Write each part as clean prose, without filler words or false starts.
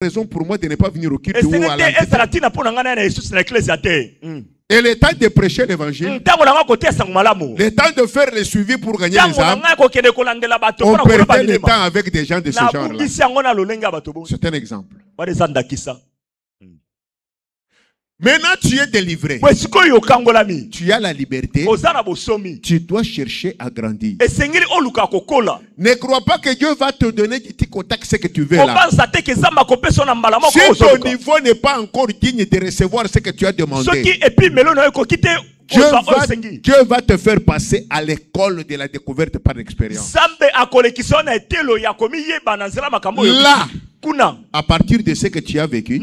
raison pour moi de ne pas venir au culte ou à l'antenne. Et le temps de prêcher l'évangile, le temps de faire le suivi pour gagner les âmes, on perdait le temps avec des gens de ce genre-là. C'est un exemple. Maintenant, tu es délivré. Tu as la liberté. Tu dois chercher à grandir. Ne crois pas que Dieu va te donner du petit contact ce que tu veux là. Si ton niveau n'est pas encore digne de recevoir ce que tu as demandé, Dieu va te faire passer à l'école de la découverte par l'expérience. Là, à partir de ce que tu as vécu,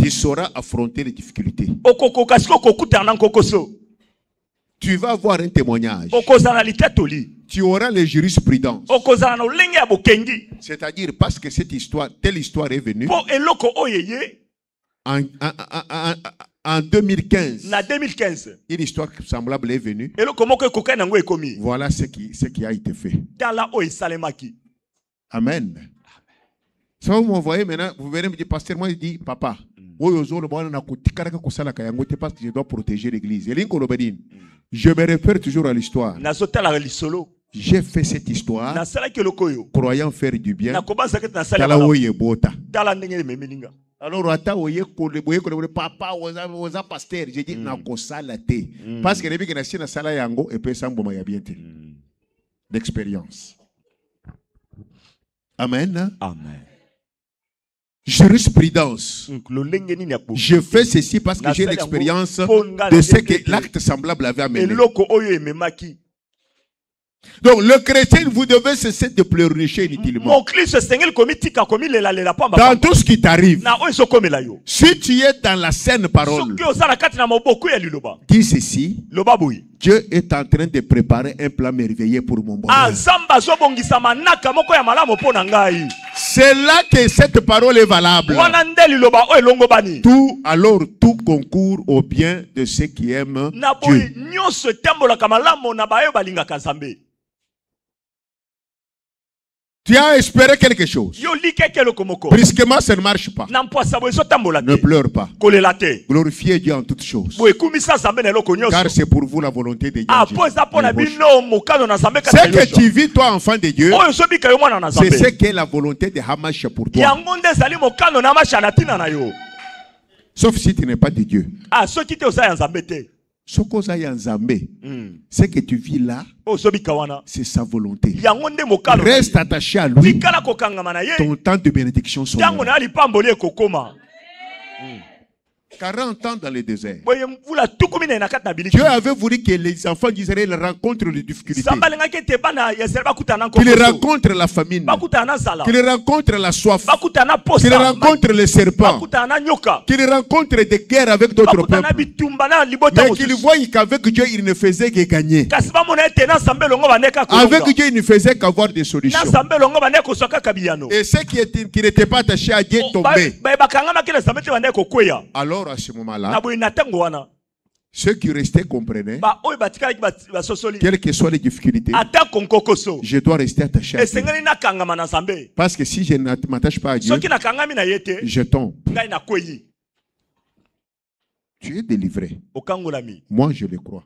tu sauras affronter les difficultés. Tu vas avoir un témoignage. Tu auras les jurisprudence. C'est-à-dire parce que cette histoire, telle histoire est venue en 2015. Une histoire semblable est venue. Voilà ce qui a été fait. Amen. Si vous m'envoyez maintenant, vous verrez me dire, pasteur, moi je dis, papa, parce que je dois protéger l'église. Je me réfère toujours à l'histoire. J'ai fait cette histoire, croyant faire du bien. Alors, papa, oza pasteur, j'ai dit, parce que les gens sala yango et puis ça d'expérience. Amen. Amen. Jurisprudence. Je fais ceci parce que j'ai l'expérience de ce que l'acte semblable avait amené. Donc le chrétien, vous devez cesser de pleurnicher inutilement. Dans tout ce qui t'arrive, si tu es dans la saine parole, dis ceci: Dieu est en train de préparer un plan merveilleux pour mon bonheur. C'est là que cette parole est valable. Tout concourt au bien de ceux qui aiment Dieu. Tu as espéré quelque chose. Brusquement, ça ne marche pas. Ne pleure pas. Glorifiez Dieu en toutes choses. Car c'est pour vous la volonté de Dieu. Ce que tu vis, toi, enfant de Dieu, c'est ce qu'est la volonté de Hamash pour toi. Sauf si tu n'es pas de Dieu. Ce que tu vis là, c'est sa volonté. Reste attaché à lui. Ton temps de bénédiction sera. 40 ans dans le désert. Dieu avait voulu que les enfants d'Israël rencontrent les difficultés, qu'ils rencontrent la famine, qu'ils rencontrent la soif, qu'ils rencontrent les serpents, qu'ils rencontrent des guerres avec d'autres peuples, mais qu'ils voient qu'avec Dieu il ne faisait que gagner. Avec Dieu il ne faisait qu'avoir des solutions. Et ceux qui n'étaient pas attachés à Dieu tombaient. Alors à ce moment-là, ceux qui restaient comprenaient, quelles que soient les difficultés, je dois rester attaché à Dieu. Parce que si je ne m'attache pas à Dieu, je tombe. Tu es délivré. Moi je le crois.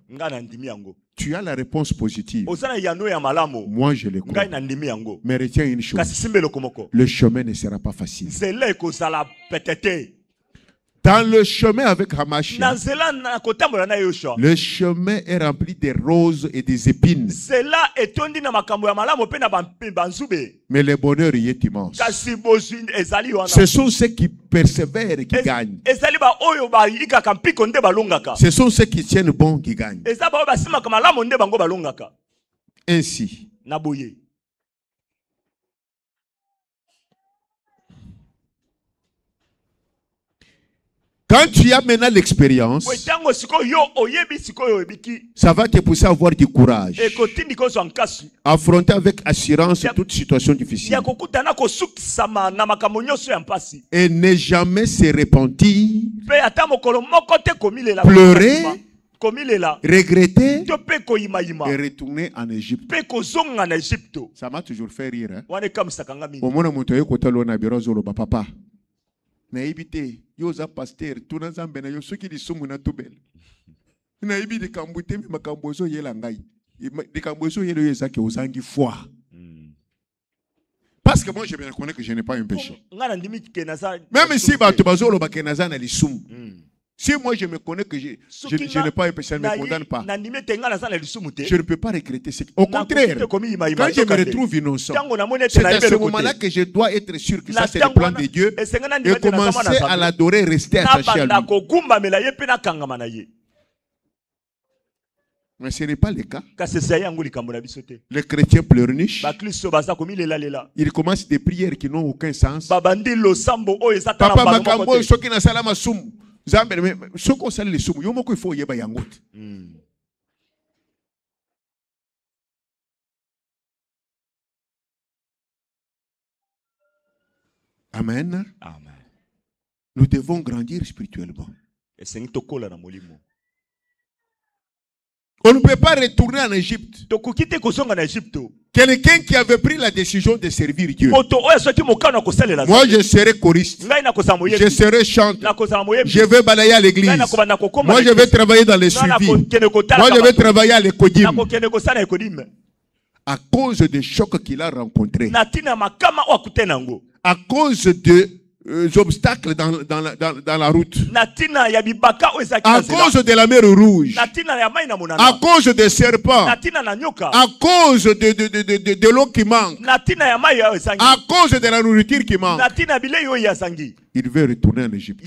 Tu as la réponse positive. Moi je le crois. Mais retiens une chose: le chemin ne sera pas facile. Dans le chemin avec Hamashia, le chemin est rempli de roses et des épines. Mais le bonheur y est immense. Ce sont ceux qui persévèrent qui gagnent. Ce sont ceux qui tiennent bon qui gagnent. Ainsi, quand tu as maintenant l'expérience, ça va te pousser à avoir du courage, affronter avec assurance toute situation difficile, et ne jamais se repentir, pleurer, regretter et retourner en Égypte. Ça m'a toujours fait rire. Hein? Au moment où je suis papa, naibite yoza pasteur tuna nzambe na yo soki lisumu na tobel naibi de kambute me makambozo yela ngai de kambozo yelo yezaki ozangi foi. Parce que moi je me reconnais que je n'ai pas un péché. Même si batubazolo bakenaza na lisumu. Si moi je me connais que je n'ai pas un péché, ça ne me condamne pas. Je ne peux pas regretter. Au contraire, quand je me retrouve innocent, c'est à ce moment-là que je dois être sûr que ça c'est le plan de Dieu et commencer à l'adorer, rester attaché à lui. Mais ce n'est pas le cas. Les chrétiens pleurnichent. Ils commencent des prières qui n'ont aucun sens. Papa makambo soki na salama sumu. Zambe mais soko sali le sumu yo moko il faut yeba yango. Amen. Amen. Nous devons grandir spirituellement. On ne peut pas retourner en Égypte. Quelqu'un qui avait pris la décision de servir Dieu. Moi, je serai choriste. Je serai chanteur. Je vais balayer à l'église. Moi, je vais travailler dans les suivis. Moi, je vais travailler à l'écodim. À cause des chocs qu'il a rencontrés. À cause de obstacles dans la route. À cause de la mer rouge. À cause des serpents. À cause de l'eau qui manque. À cause de la nourriture qui manque. Il veut retourner en Égypte.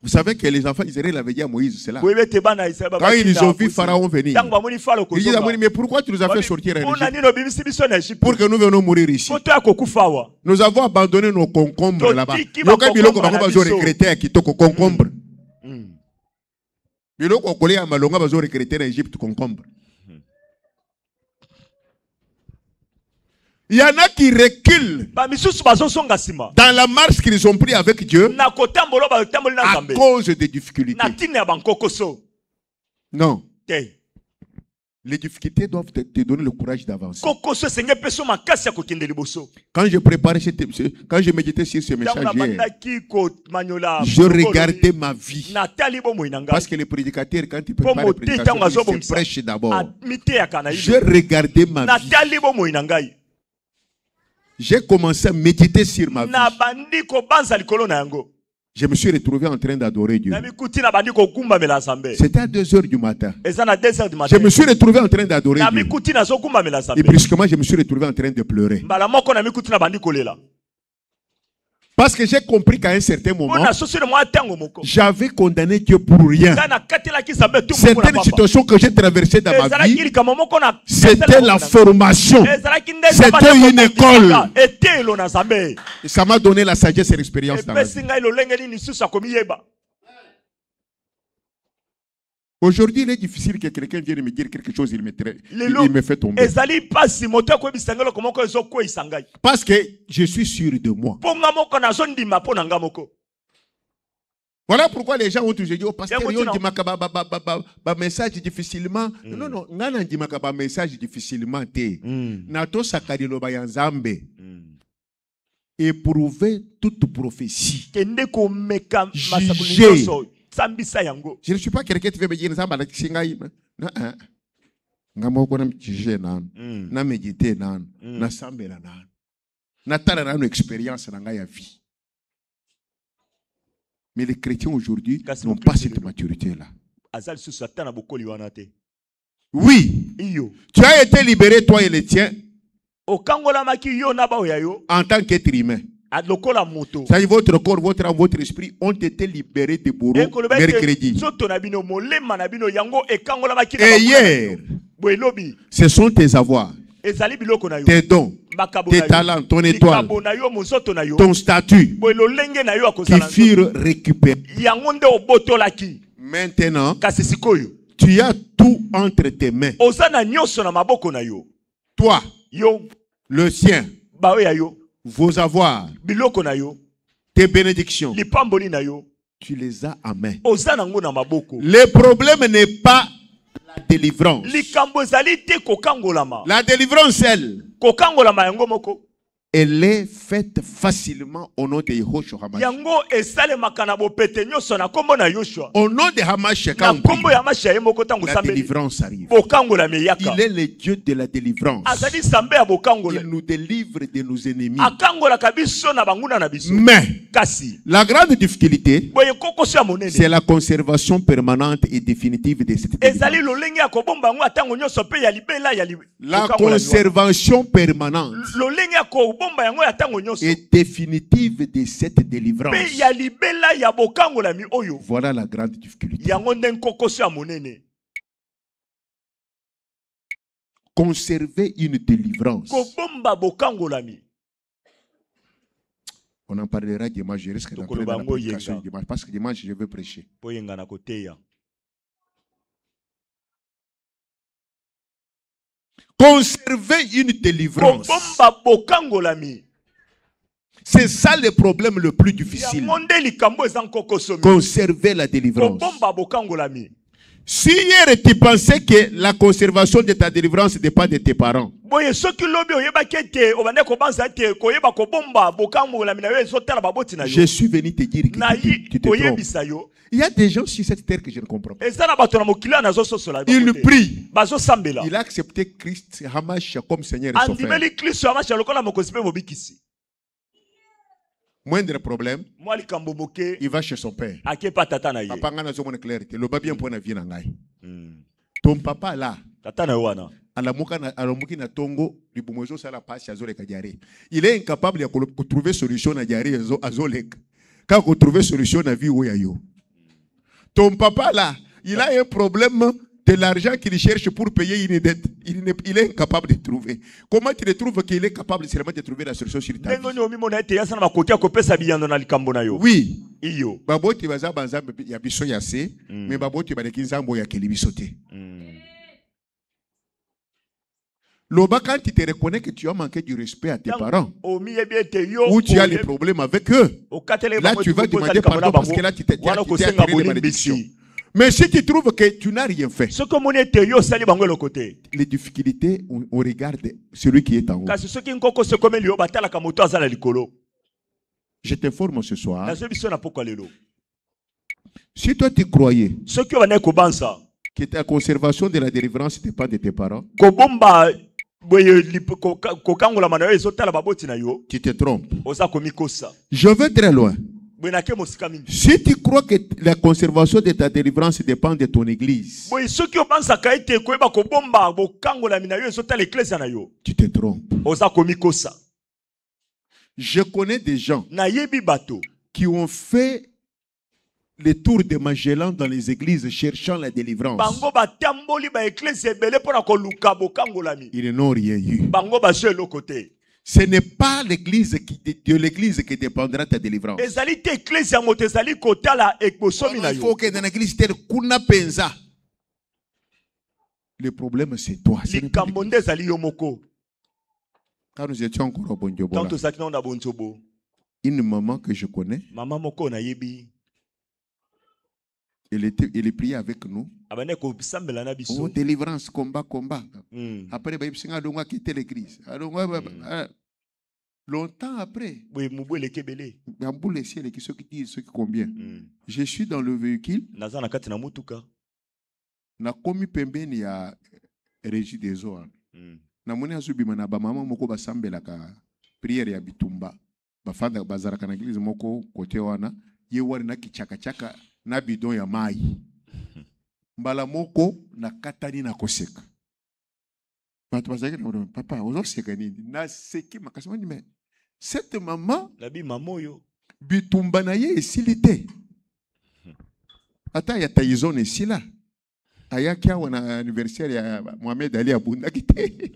Vous savez que les enfants d'Israël avaient dit à Moïse cela. Quand ils ont vu Pharaon venir, ils disent à Moïse, mais pourquoi tu nous as fait sortir en Égypte pour que nous venions mourir ici? Nous avons abandonné nos concombres là-bas. Nous avons regretté qui toque concombre. Nous avons regretté en Égypte concombre. Il y en a qui reculent dans la marche qu'ils ont pris avec Dieu à cause des difficultés. Non. Les difficultés doivent te donner le courage d'avancer. Quand je préparais quand je méditais sur ce message hier, je regardais ma vie. Parce que les prédicateurs, quand ils préparent les prédications, ils se prêchent d'abord. Je regardais ma vie. J'ai commencé à méditer sur ma vie. Je me suis retrouvé en train d'adorer Dieu. C'était à 2 heures du matin. Je me suis retrouvé en train d'adorer Dieu. Et brusquement, je me suis retrouvé en train de pleurer. Parce que j'ai compris qu'à un certain moment, j'avais condamné Dieu pour rien. Certaines situations que j'ai traversées dans ma vie, c'était la formation. C'était une école. Et ça m'a donné la sagesse et l'expérience dans ma vie. Aujourd'hui, il est difficile que quelqu'un vienne me dire quelque chose, il me fait tomber. Parce que je suis sûr de moi. Voilà pourquoi les gens ont toujours dit, oh pasteur, il y a un message difficilement. Non, non, il y a un message difficilement. Nato sakadilo bayanzambe. Éprouver toute prophétie. Juger. Je ne suis pas quelqu'un qui veut me dire ça, mais je mais les chrétiens aujourd'hui n'ont pas cette maturité-là. Oui, tu as été libéré, toi et les tiens, en tant qu'être humain. C'est votre corps, votre âme, votre esprit ont été libérés de bourreaux mercredi. Et hier, ce sont tes avoirs, tes dons, tes talents, ton étoile, ton statut qui furent récupérés. Maintenant, tu as tout entre tes mains. Toi, le sien, vos avoirs, tes bénédictions, tu les as en main. Le problème n'est pas la délivrance. La délivrance, elle est faite facilement au nom de Yehoshua Hamash. Au nom de Hamash, la délivrance arrive. Il est le Dieu de la délivrance. Il nous délivre de nos ennemis. Mais la grande difficulté, c'est la conservation permanente et définitive de cette délivrance. La conservation permanente et définitive de cette délivrance. Voilà la grande difficulté. Conserver une délivrance. On en parlera dimanche. Je risque d'entrer dans la prédication dimanche parce que dimanche je veux prêcher. Conserver une délivrance. C'est ça le problème le plus difficile. Conserver la délivrance. Si hier tu pensais que la conservation de ta délivrance dépend de tes parents, je suis venu te dire que tu te trompes. Il y a des gens sur cette terre que je ne comprends pas. Ils prient. Il a accepté Christ Hamash comme Seigneur et Sauveur. Moindre problème, il va chez son père. Ton papa là, il est incapable de trouver solution à diarrhée. Quand vous trouvez solution à vie, ton papa là, il a un problème de l'argent qu'il cherche pour payer une dette. Il est incapable de trouver. Comment tu le trouves qu'il est capable seulement de trouver la solution sur ta vie? Oui. Baboti baza banza ya biso ya se, mais baboti ba kinzambo ya kelibisote. Loba, quand tu te reconnais que tu as manqué du respect à tes parents, ou tu as des problèmes avec eux, là tu vas demander pardon parce que là tu t'es attiré des malédictions. Mais si tu trouves que tu n'as rien fait, les difficultés, on regarde celui qui est en haut. Je t'informe ce soir. Si toi tu croyais que ta conservation de la délivrance dépend de tes parents, tu te trompes. Je vais très loin. Si tu crois que la conservation de ta délivrance dépend de ton église, tu te trompes. Je connais des gens qui ont fait le tour de Magellan dans les églises cherchant la délivrance. Ils n'ont rien eu. Ce n'est pas l'église de l'église qui dépendra de ta délivrance. Il faut que dans l'église telle kuna penza. Le problème c'est toi. Quand nous étions encore au Bondiobola, une maman que je connais, elle priait avec nous. Oh, délivrance, combat. Après, il a quitté l'église. Longtemps après, je suis dans le véhicule. Na komi pembeni ya régie des eaux. Na moni azubima na ba mama moko basambela ka prière ya bitumba. Bafanda bazaraka na église moko côté wana, ye wari na kichaka na bidon ya mai. Mbala moko na katani na koseka. Papa, ozo seka nini? Na seki makasema ni mais cette maman bitumba na ye esilite. Ata ya taizone esila. Ayakia wana anniversaire ya Mohamed Ali Abunda kite.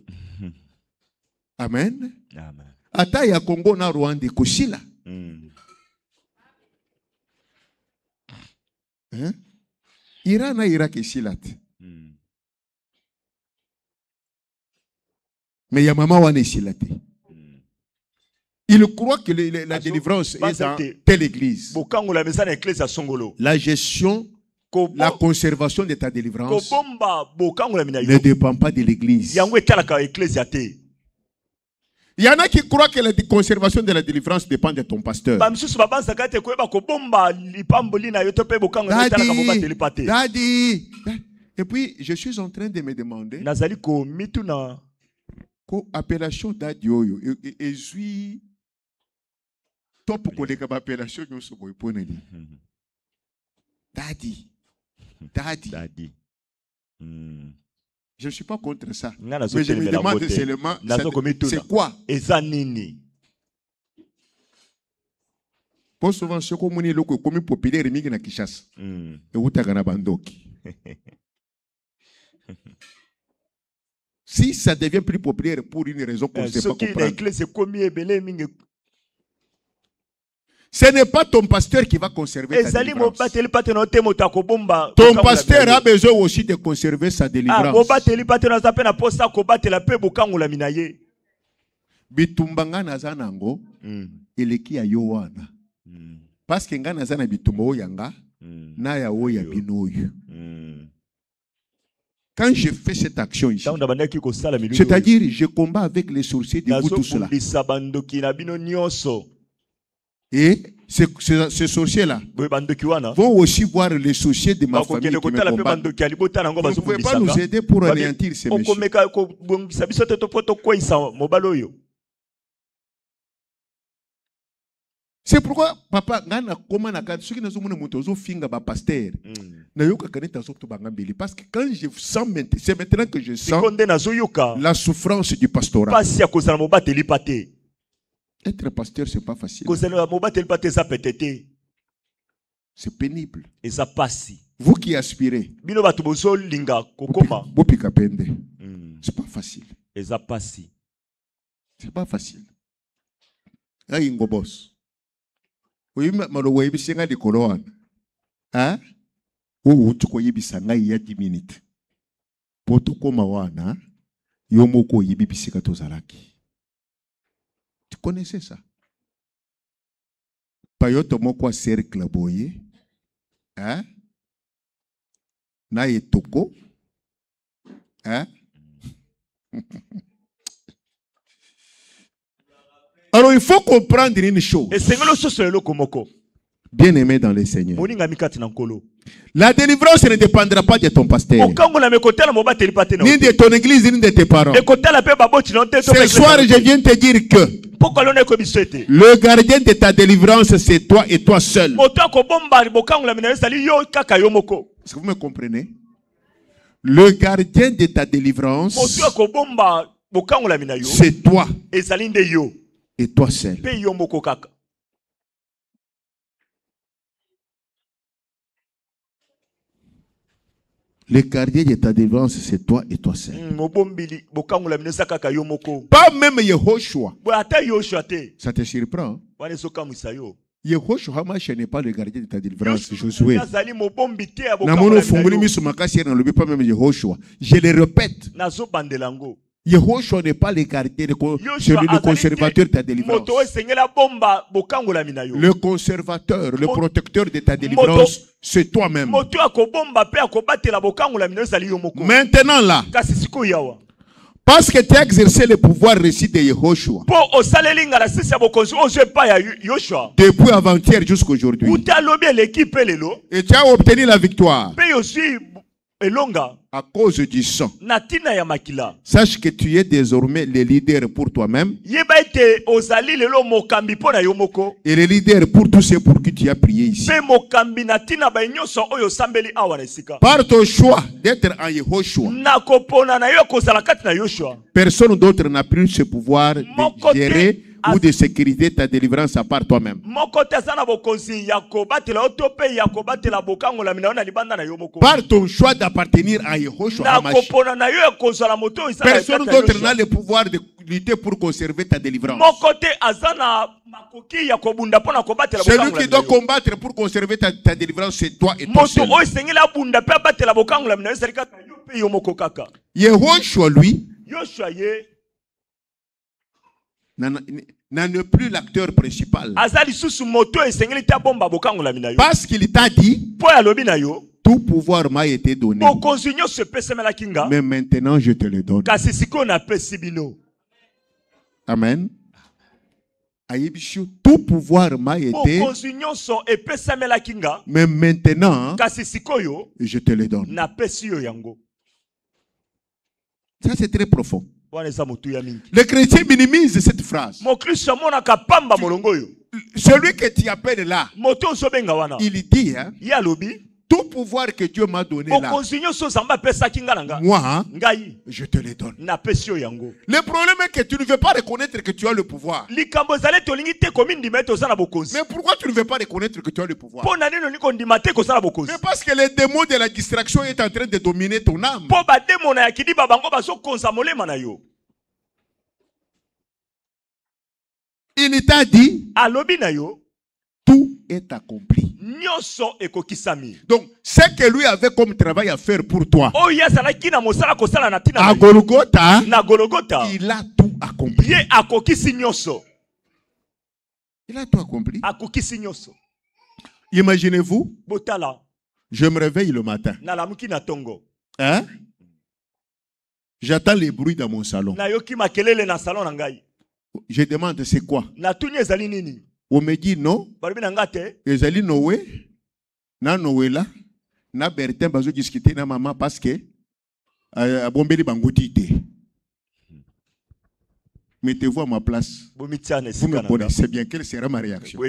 Amen. Ata ya Congo na Rwanda kosila. Iran na Irak esilat. Mais ya mama wana esilate. Il croit que la délivrance est dans telle église. La gestion, la conservation de ta délivrance ne dépend pas de l'église. Il y en a qui croient que la conservation de la délivrance dépend de ton pasteur. Daddy. Et puis, je suis en train de me demander l'appellation Daddy et suis top appellation Daddy. Daddy. Je ne suis pas contre ça. Mais je me demande seulement, c'est quoi? Pour souvent, ce qu'on est comme populaire, c'est na Kinshasa. Et où t'as bandoki. Si ça devient plus populaire pour une raison qu'on ne sait pas comprendre, ce n'est pas ton pasteur qui va conserver ta délivrance. Ton pasteur a besoin aussi de conserver sa délivrance. Bitumbanga nazanango eleki ya yowana. Parce que nga nazana bitumbo yanga na ya oya binoyu. Quand je fais cette action ici, c'est-à-dire je combats avec les sorciers de vous tout cela. Et ces sorciers-là vont aussi voir les sorciers de ma famille qui me combattent. Vous ne pouvez pas nous aider pour anéantir ces méchants. C'est pourquoi, papa, parce que quand je sens, c'est maintenant que je sens la souffrance du pastorat. Être pasteur, ce n'est pas facile. C'est pénible. Vous qui aspirez, c'est pas facile. C'est pas facile. Oui, malo yebisenga de koloana. Hein? Ou tuko yebisanga ya 10 minutes. Poto koma wana, yomoko yebisika tozalaki. Tu connaissais ça? Payoto moko cercle boye. Hein? Na etoko. Hein? Alors il faut comprendre une chose. Bien aimé dans le Seigneur. La délivrance ne dépendra pas de ton pasteur, ni de ton église, ni de tes parents. Ce soir, je viens te dire que le gardien de ta délivrance, c'est toi et toi seul. Est-ce que vous me comprenez? Le gardien de ta délivrance, c'est toi et toi seul. Le gardien de ta délivrance, c'est toi et toi seul. Pas même Yehoshua. Ça te surprend? Yehoshua n'est pas le gardien de ta délivrance, Josué. Je le répète. Yehoshua n'est pas le gardien, celui le conservateur de ta délivrance. Le conservateur, le protecteur de ta délivrance, c'est toi-même. Maintenant là, parce que tu as exercé le pouvoir récit de Yehoshua depuis avant-hier jusqu'à aujourd'hui, et tu as obtenu la victoire à cause du sang. Sache que tu es désormais le leader pour toi-même et le leader pour tous ceux pour qui tu as prié ici. Par ton choix d'être en Yehoshua, personne d'autre n'a plus ce pouvoir de gérer ou de sécuriser ta délivrance à part toi-même. Par ton choix d'appartenir à Yehoshua, personne d'autre n'a le pouvoir de lutter pour conserver ta délivrance. Celui qui doit combattre pour conserver ta délivrance, c'est toi et toi seul. Yehoshua, lui, n'est plus l'acteur principal. Parce qu'il t'a dit, tout pouvoir m'a été donné. Mais maintenant je te le donne. Amen. Tout pouvoir m'a été. Mais maintenant je te le donne. Ça c'est très profond. Le chrétien minimise cette phrase. Celui que tu appelles là, il dit, hein, tout pouvoir que Dieu m'a donné là, moi, je te le donne. Le problème est que tu ne veux pas reconnaître que tu as le pouvoir. Mais pourquoi tu ne veux pas reconnaître que tu as le pouvoir? Mais parce que le démon de la distraction est en train de dominer ton âme. Il t'a dit, tout est accompli. Donc, ce que lui avait comme travail à faire pour toi, à Golgotha, il a tout accompli. Il a tout accompli. Imaginez-vous, je me réveille le matin. Hein? J'attends les bruits dans mon salon. Je demande c'est quoi? On me dit non. Ezali Noé. Na Noé là. Na Bertin bazo discuter na maman parce que abombeli bangoti te. Mettez-vous à ma place. Vous me connaissez bien. Quelle sera ma réaction?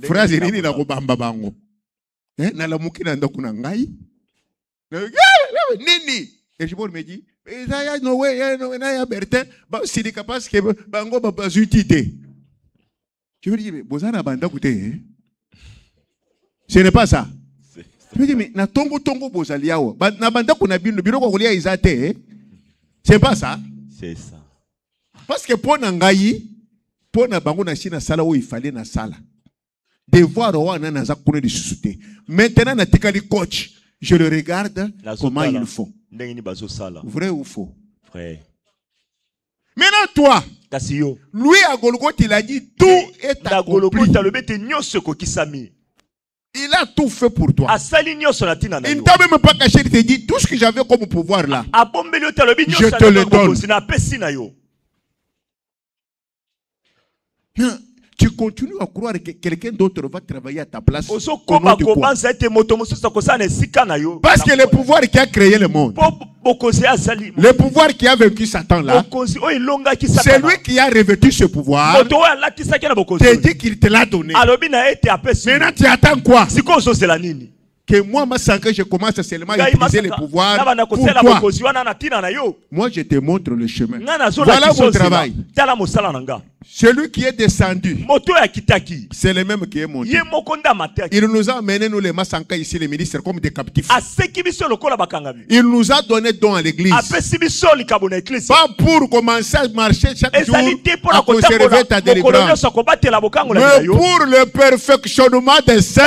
Phrase nini na kobamba bango. Na la muki na ndako na ngai. Nini? Et je me dis, Noé, na Bertin, c'est parce que bango bazutite. Je me dis, mais bozana banda koute. Ce n'est pas ça. Je me dis, mais na tongo bozaliao. Na banda ko na bino ko kolia izate. C'est pas ça. C'est ça. Parce que pour nangai, pour na bango na china sala où il fallait na sala. Devoir wana na zakune de susute. Maintenant na tikali coach, je le regarde comment ils font. Vrai ou faux? Vrai. Maintenant toi, lui à Golgotha il a dit tout est accompli. Il a tout fait pour toi. Il ne t'a même pas caché, il t'a dit tout ce que j'avais comme pouvoir là, je te le donne. Tu continues à croire que quelqu'un d'autre va travailler à ta place. Parce que le pouvoir qui a créé le monde, le pouvoir qui a vaincu Satan là, c'est lui qui a revêtu ce pouvoir, te dit qu'il te l'a donné. Maintenant tu attends quoi? Que moi, je commence seulement à utiliser les pouvoirs pour toi. Moi, je te montre le chemin. Voilà mon travail. Celui qui est descendu, c'est le même qui est monté. Il nous a amené, nous les Massanka ici, les ministres, comme des captifs. Il nous a donné don à l'église. Pas pour commencer à marcher chaque jour à conserver ta délivrance, mais pour le perfectionnement des saints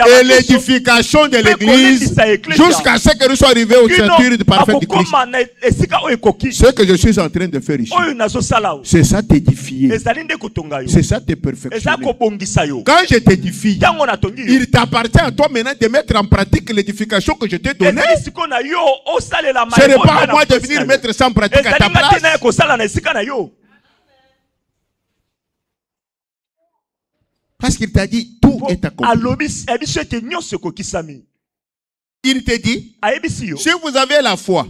et l'édification de l'église jusqu'à ce que nous soyons arrivés au ceinture de parfait du Christ. Ce que je suis en train de faire ici, c'est ça t'édifier. C'est ça te perfectionner. Quand je t'édifie, il t'appartient à toi maintenant de mettre en pratique l'édification que je t'ai donnée. Ce n'est pas à moi de venir mettre ça en pratique à ta place. Parce qu'il t'a dit tout est accompli. Il te dit, si vous avez la foi,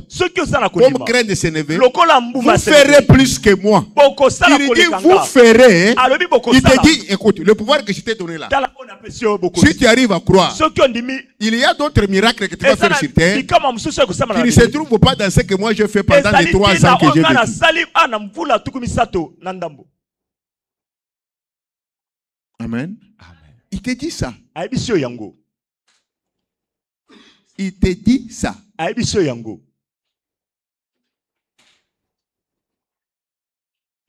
comme grain de sénévé, vous ferez plus que moi. Il dit, vous ferez. Il te dit, écoute, le pouvoir que je t'ai donné là, si tu arrives à croire, il y a d'autres miracles que tu vas faire sur terre qui ne se trouvent pas dans ce que moi je fais pendant les 3 ans que j'ai vécu. Amen. Il te dit ça. Il te dit ça.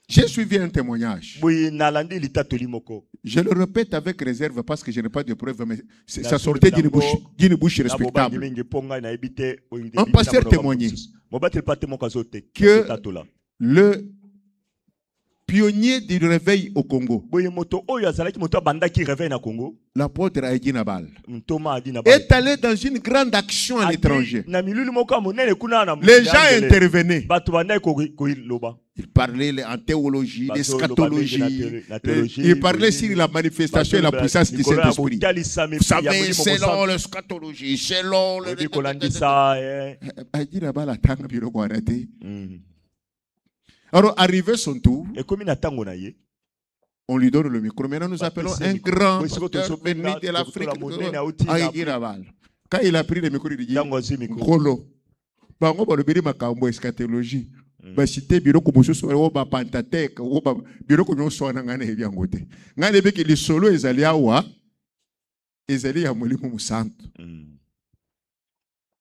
J'ai suivi un témoignage. Je le répète avec réserve parce que je n'ai pas de preuves, mais ça sortait d'une bouche respectable. Un pasteur témoignait que pionnier du réveil au Congo. L'apôtre Aïdi Nabal est allé dans une grande action à l'étranger. Les gens intervenaient. Il parlait en théologie, l'eschatologie. Il parlait sur la manifestation et la puissance du Saint-Esprit. Vous savez, selon l'eschatologie, selon le... Aïdi Nabal a tant de arrêté. Alors, arrivé son tour, on lui donne le micro. Maintenant, nous appelons un grand pasteur venu de l'Afrique. Quand il a pris le micro, il dit Golo. Bango ba le biri makambo eschatologie. Ba cité biro ko mususu o ba pantateka o ba biro ko nyoso na ngane ebya ngote. Ngane beki li solo ezali awa ezali ya mulimo musantu.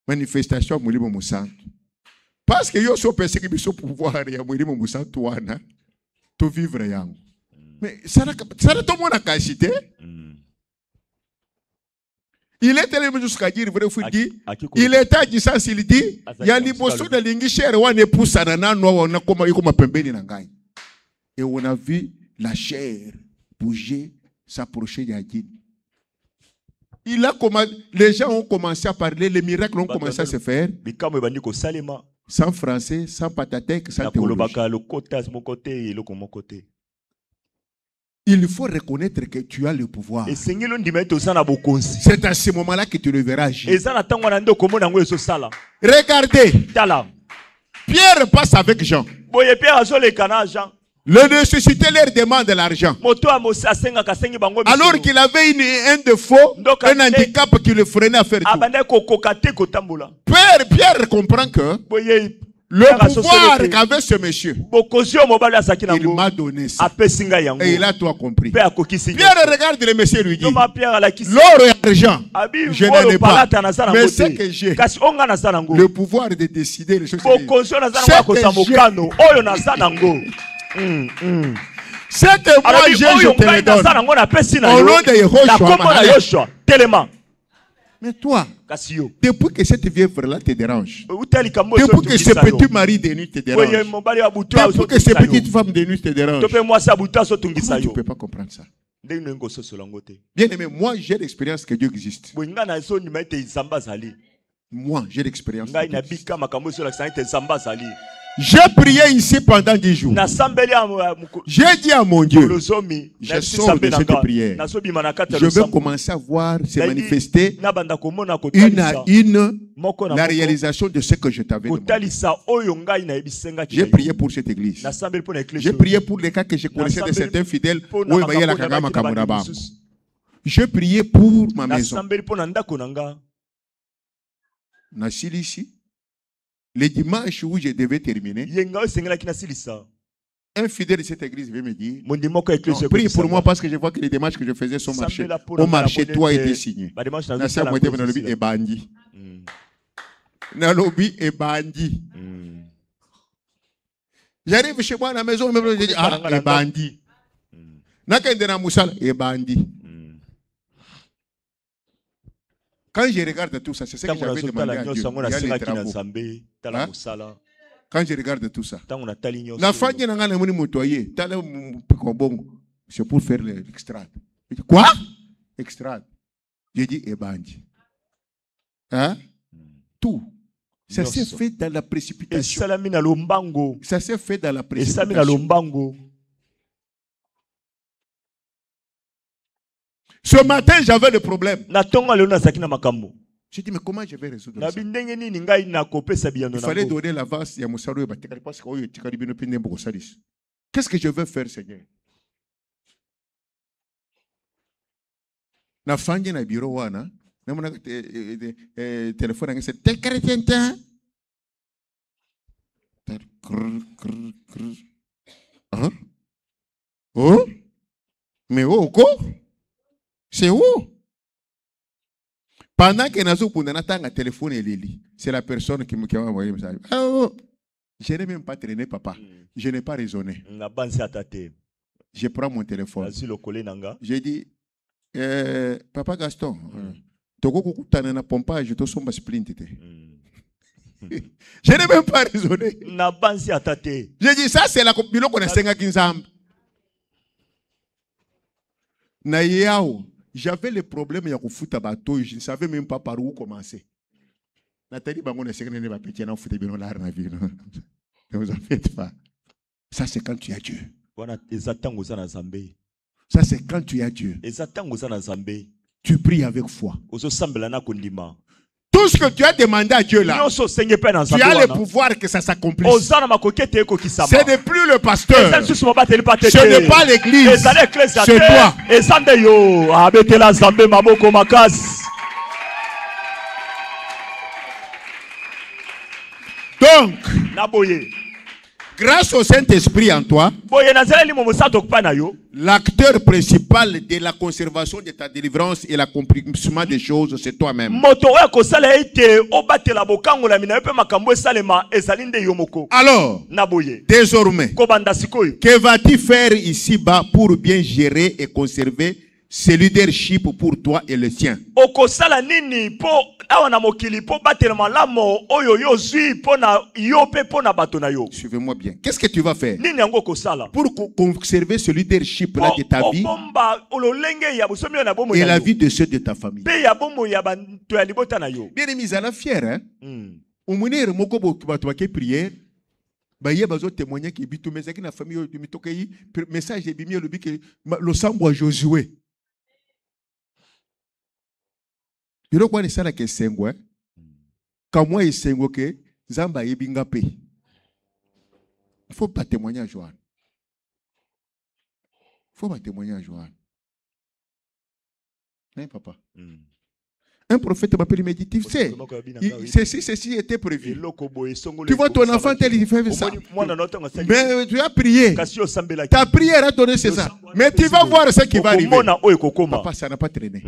Manifestation mulimo musantu. Parce que yo so pensé que biso pouvoir ya mulimo musantu wana to vivre yango. Mais ça n'a tout le monde a cachité. Il est allé jusqu'à dire, vrai, il est à distance, il dit, il y a l'impossible de l'ingénieur, on est poussé à on a comme pembeni nangai. Et on a vu la chair bouger, s'approcher d'Adine. Les gens ont commencé à parler, les miracles ont commencé à se faire. Sans français, sans patatèque, sans théologie. Il faut reconnaître que tu as le pouvoir. C'est à ce moment-là que tu le verras agir. Regardez. Pierre passe avec Jean. Le nécessité leur demande de l'argent. Alors qu'il avait un défaut, un handicap qui le freinait à faire tout. Pierre comprend que le pouvoir qu'avait ce monsieur, il m'a donné ça. Et il a tout compris. Pierre regarde le monsieur et lui dit, l'or et l'argent, je n'en ai pas. Mais ce que j'ai, le pouvoir de décider les choses. Cette moi je te le donne. Au nom de Yehoshua. Mais toi, depuis que cette vieille frère-là te dérange, depuis que ce petit mari de nuit te dérange, depuis que cette petite femme de nuit te dérange, comment tu ne peux pas comprendre ça? Bien aimé, moi j'ai l'expérience que Dieu existe. Moi j'ai l'expérience. J'ai prié ici pendant 10 jours. J'ai dit à mon Dieu, je sors de cette prière. Je veux commencer à voir se manifester une à une la réalisation de ce que je t'avais demandé. J'ai prié pour cette église. J'ai prié pour les cas que je connaissais de certains fidèles. J'ai prié pour ma maison. Ici. Le dimanche où je devais terminer, un fidèle de cette église veut me dire, prie pour moi parce que je vois que les démarches que je faisais sont marchées. Au marché, toi était signé. J'arrive chez moi à la maison, je dis, ah, et bandit. Quand je regarde tout ça, c'est ce que j'avais demandé à Dieu. Il y a les travaux. Quand je regarde tout ça, la femme qui n'a c'est pour faire l'extrade. Quoi? Extrade. J'ai dit, ebandi. Hein? Tout. Ça s'est fait dans la précipitation. Ça s'est fait dans la précipitation. Ce matin, j'avais le problème. J'ai dit, mais comment je vais résoudre ça? Il fallait donner l'avance à Moussaro. Qu'est-ce que je veux faire, Seigneur? Na fangi na bureau wana, na mona téléphone nga c'est tel chrétien. Oh? Mais oh quoi? C'est où? Pendant que Nazo Pundanatanga téléphone et Lili, c'est la personne qui m'a envoyé le message. Oh, je n'ai même pas traîné, papa. Je n'ai pas raisonné. Je prends mon téléphone. J'ai dit, papa Gaston, tu as un pompage, tu as un splint. Je n'ai même pas raisonné. J'ai dit, ça c'est la copine qu'on a 5 ans. J'avais le problème ya kufuta bateau, je ne savais même pas par où commencer. Nathalie Bangon est ne va péter na futa bino la na vie. Ne vous en faites pas. Ça c'est quand tu as Dieu. Ça c'est quand tu as Dieu. Tu pries avec foi. Tout ce que tu as demandé à Dieu là, tu as le pouvoir que ça s'accomplisse. Ce n'est plus le pasteur. Ce n'est pas l'église. C'est toi. Donc, grâce au Saint-Esprit en toi, l'acteur principal de la conservation de ta délivrance et l'accomplissement des choses, c'est toi-même. Alors, désormais, que vas-tu faire ici-bas pour bien gérer et conserver ce leadership pour toi et le sien? Suivez-moi bien. Qu'est-ce que tu vas faire pour conserver ce leadership-là de ta vie et la vie de ceux de ta famille? Bien aimé, ils sont fiers. Hein? Au moins, prière. Baye bazo témoigner que bitu mais na famille de mitokai message de bimio le bike le sambo Josué. Biro kwa ni sala ke sengwe. Kamwa isengo ke zamba yebinga pe. Il faut pas témoigner à Joanne. Il faut pas témoigner à Joanne. Hein papa? Un prophète m'appelle méditif, ceci était prévu. Tu vois ton enfant tel il fait ça. Mais tu as prié. Ta prière a donné ça. Mais tu vas voir ce qui va arriver. Papa, ça n'a pas traîné.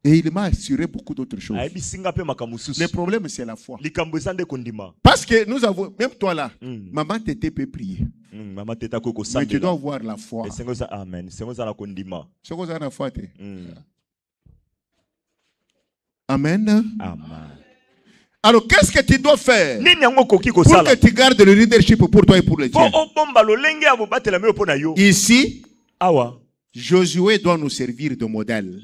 Et il m'a assuré beaucoup d'autres choses. Le problème, c'est la foi. Parce que nous avons, même toi là, maman t'était peut prier. Mais tu dois avoir la foi. Amen. Amen. Alors, qu'est-ce que tu dois faire pour que tu gardes le leadership pour toi et pour les tiens? Ici, Josué doit nous servir de modèle.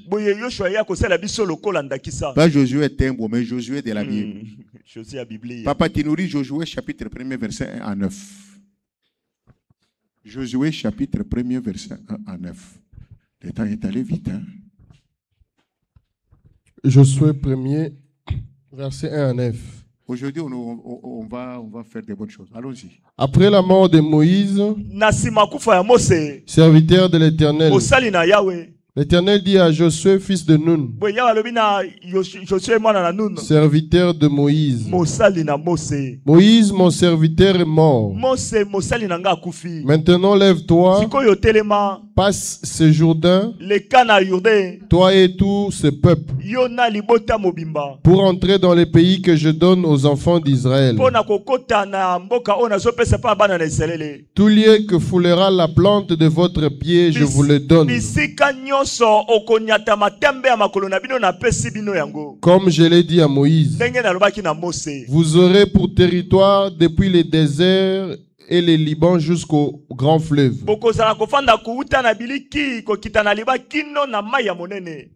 Pas Josué Timbo, mais Josué de la Bible. Papa, tu nourris Josué chapitre 1er verset 1 à 9. Josué chapitre 1er verset 1 à 9. Le temps est allé vite. Hein? Josué 1er verset 1 à 9. Aujourd'hui, on va faire des bonnes choses. Allons-y. Après la mort de Moïse, serviteur de l'Éternel, l'Éternel dit à Josué, fils de Nun, serviteur de Moïse, Moïse, mon serviteur, est mort. Maintenant, lève-toi, passe ce Jourdain, toi et tout ce peuple, pour entrer dans les pays que je donne aux enfants d'Israël. Tout lieu que foulera la plante de votre pied, je vous le donne. Comme je l'ai dit à Moïse, vous aurez pour territoire depuis les déserts et les Liban jusqu'au grand fleuve.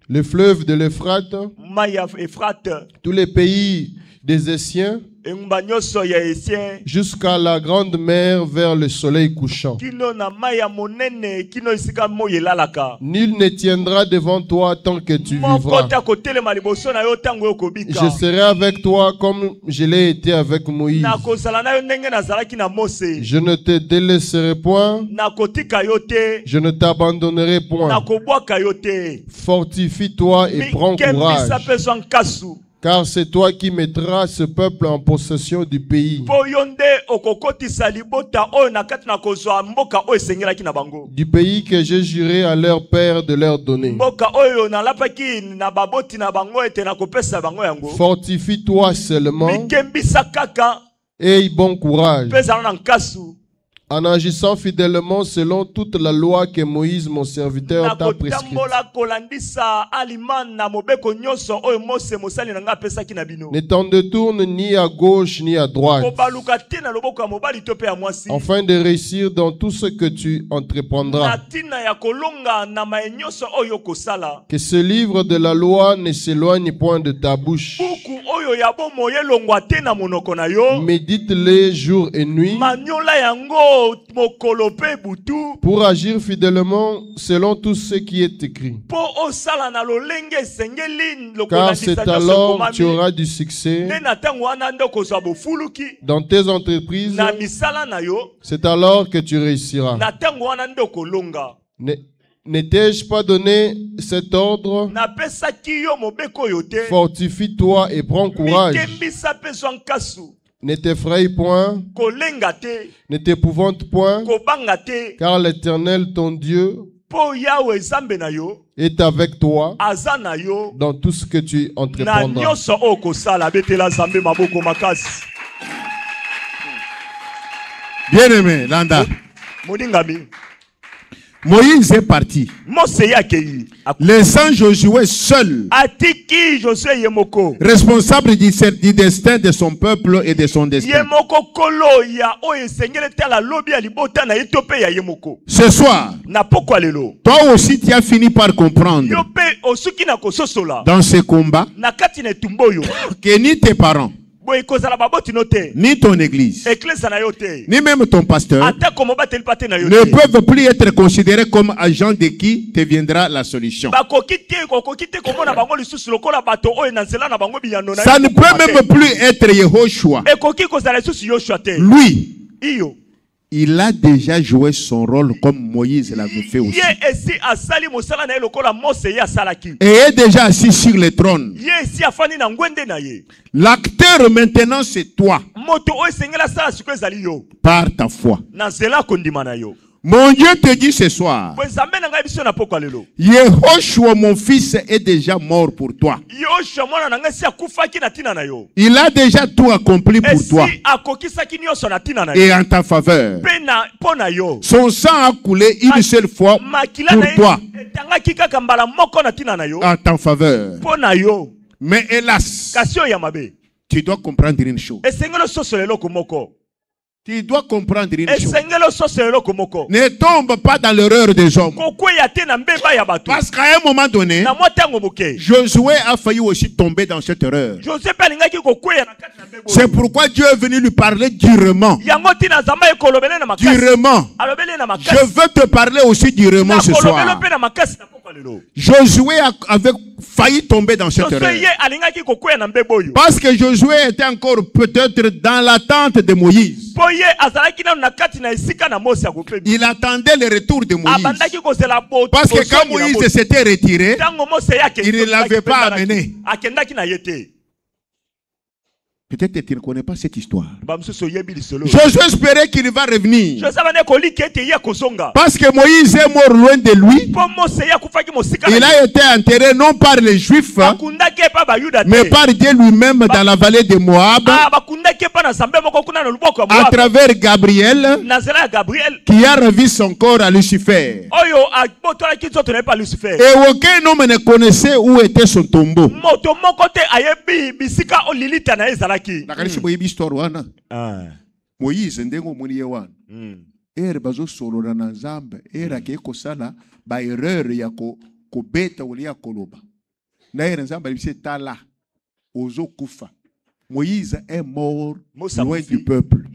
Le fleuve de l'Euphrate, tous les pays des Essiens, jusqu'à la grande mer vers le soleil couchant. Nul ne tiendra devant toi tant que tu vivras. Je serai avec toi comme je l'ai été avec Moïse. Je ne te délaisserai point. Je ne t'abandonnerai point. Fortifie-toi et prends courage. Car c'est toi qui mettras ce peuple en possession du pays. Du pays que j'ai juré à leur père de leur donner. Fortifie-toi seulement. Aie bon courage. En agissant fidèlement selon toute la loi que Moïse, mon serviteur, t'a prescrite. Ne t'en détourne ni à gauche ni à droite, afin de réussir dans tout ce que tu entreprendras. Que ce livre de la loi ne s'éloigne point de ta bouche. Médite-les jour et nuit, pour agir fidèlement selon tout ce qui est écrit. Car c'est alors que tu auras du succès dans tes entreprises. C'est alors que tu réussiras. Ne t'ai-je pas donné cet ordre? Fortifie-toi et prends courage. Ne t'effraie point, ne t'épouvante point, car l'Éternel ton Dieu est avec toi dans tout ce que tu entreprendras. Bien-aimé, Landa. Moïse est parti, laissant Josué seul, responsable du destin de son peuple et de son destin. Ce soir, toi aussi tu as fini par comprendre dans ce combat que ni tes parents, ni ton église, ni même ton pasteur ne peuvent plus être considérés comme agents de qui te viendra la solution. Ça ne peut même plus être Yehoshua. Lui, il a déjà joué son rôle comme Moïse l'avait fait aussi. Et est déjà assis sur le trône. L'acteur maintenant c'est toi. Par ta foi. Mon Dieu te dit ce soir, Yehoshua mon fils est déjà mort pour toi. Il a déjà tout accompli pour toi et en ta faveur. Son sang a coulé une seule fois pour toi en ta faveur. Mais hélas, tu dois comprendre une chose. Tu dois comprendre une chose. Ne tombe pas dans l'erreur des hommes. Parce qu'à un moment donné, Josué a failli aussi tomber dans cette erreur. C'est pourquoi Dieu est venu lui parler durement. Durement. Je veux te parler aussi durement ce soir. Josué avait failli tomber dans cette erreur. Parce que Josué était encore peut-être dans l'attente de Moïse. Il attendait le retour de Moïse. Parce que quand Moïse s'était retiré, il ne l'avait pas amené. Peut-être que tu ne connais pas cette histoire. Josué espérait qu'il va revenir. Parce que Moïse est mort loin de lui. Il a été enterré non par les Juifs, mais par Dieu lui-même dans la vallée de Moab. À travers Gabriel, qui a revu son corps à Lucifer. Et aucun homme ne connaissait où était son tombeau. Moïse ndengo muni wana bazo solo na Nzambe ke kosala ba erreur ya ko beta ulia koloba na Nzambe bise tala ozo kufa. Moïse est mort loin du peuple.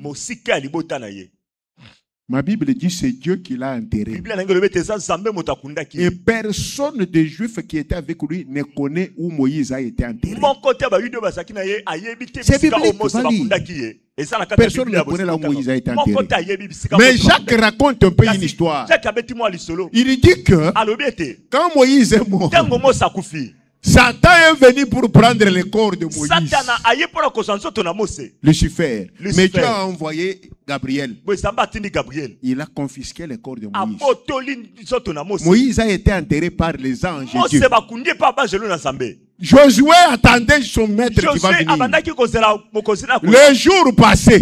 Ma Bible dit c'est Dieu qui l'a enterré. Et personne des Juifs qui était avec lui ne connaît où Moïse a été enterré. C'est biblique. Personne ne connaît là où Moïse a été enterré. Mais Jacques raconte un peu une histoire. Il dit que quand Moïse est mort, Satan est venu pour prendre le corps de Moïse. Lucifer. Mais Dieu a envoyé Gabriel. Il a confisqué le corps de Moïse. Moïse a été enterré par les anges de Dieu. Josué attendait son maître qui va venir. Le jour passé,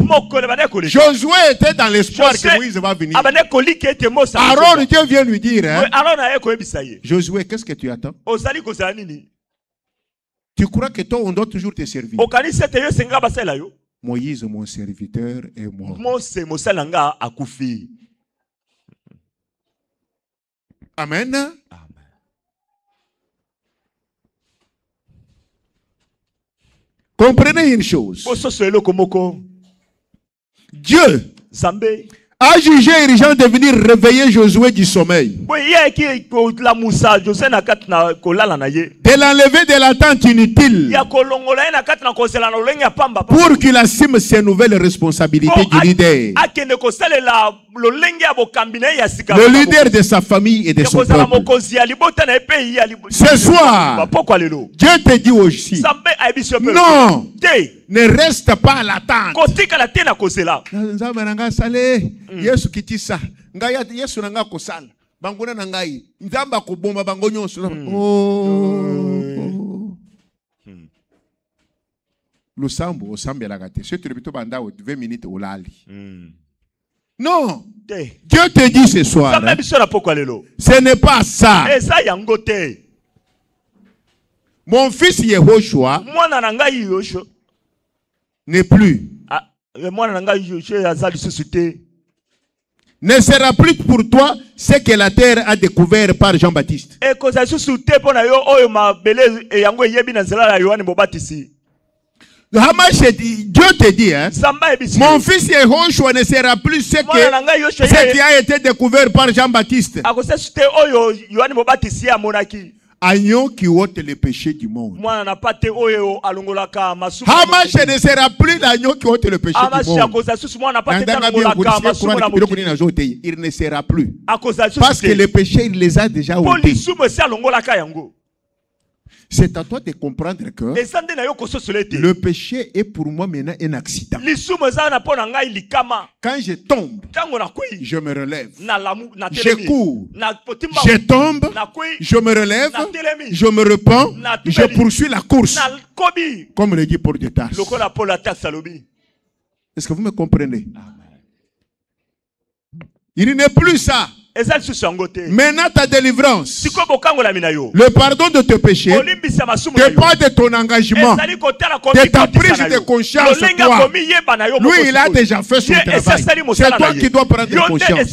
Josué était dans l'espoir que Moïse va venir. Aaron, Dieu vient lui dire, hein, Josué, qu'est-ce que tu attends? Tu crois que toi, on doit toujours te servir? Moïse, mon serviteur, est mort. Amen. Comprenez une chose. Dieu a jugé urgent de venir réveiller Josué du sommeil. De l'enlever de l'attente inutile. Pour qu'il assume ses nouvelles responsabilités du leader. Le leader de sa famille et de son peuple. Ce soir, Dieu te dit aussi, non, ne reste pas à l'attente. Yesu kitisa ngaya Yesu nanga kosala bangona nangai nzamba ko bomba bango nyonso lusambo osambela kate ce tu banda 20 minutes olali non Dieu te dit ce soir hein, ce n'est pas ça. Mon fils Yehoshua n'est plus ne sera plus pour toi ce que la terre a découvert par Jean-Baptiste. Dieu te dit, hein, mon fils Yehoshua ne sera plus ce qui a été découvert par Jean-Baptiste. Agneau qui ôte les péchés du monde. Hamas ne sera plus l'agneau qui ôte le péché du monde. Il ne sera plus. Parce que les péchés, il les a déjà ôtés. C'est à toi de comprendre que le péché est pour moi maintenant un accident. Quand je tombe, je me relève. Je cours, je tombe, je me relève, je me repens, je poursuis la course. Comme le dit Paul de Tarse. Est-ce que vous me comprenez? Il n'est plus ça. Maintenant ta délivrance, le pardon de tes péchés dépend de ton engagement, de ta prise de conscience. Toi. Lui, il a déjà fait son travail. C'est toi qui dois prendre conscience.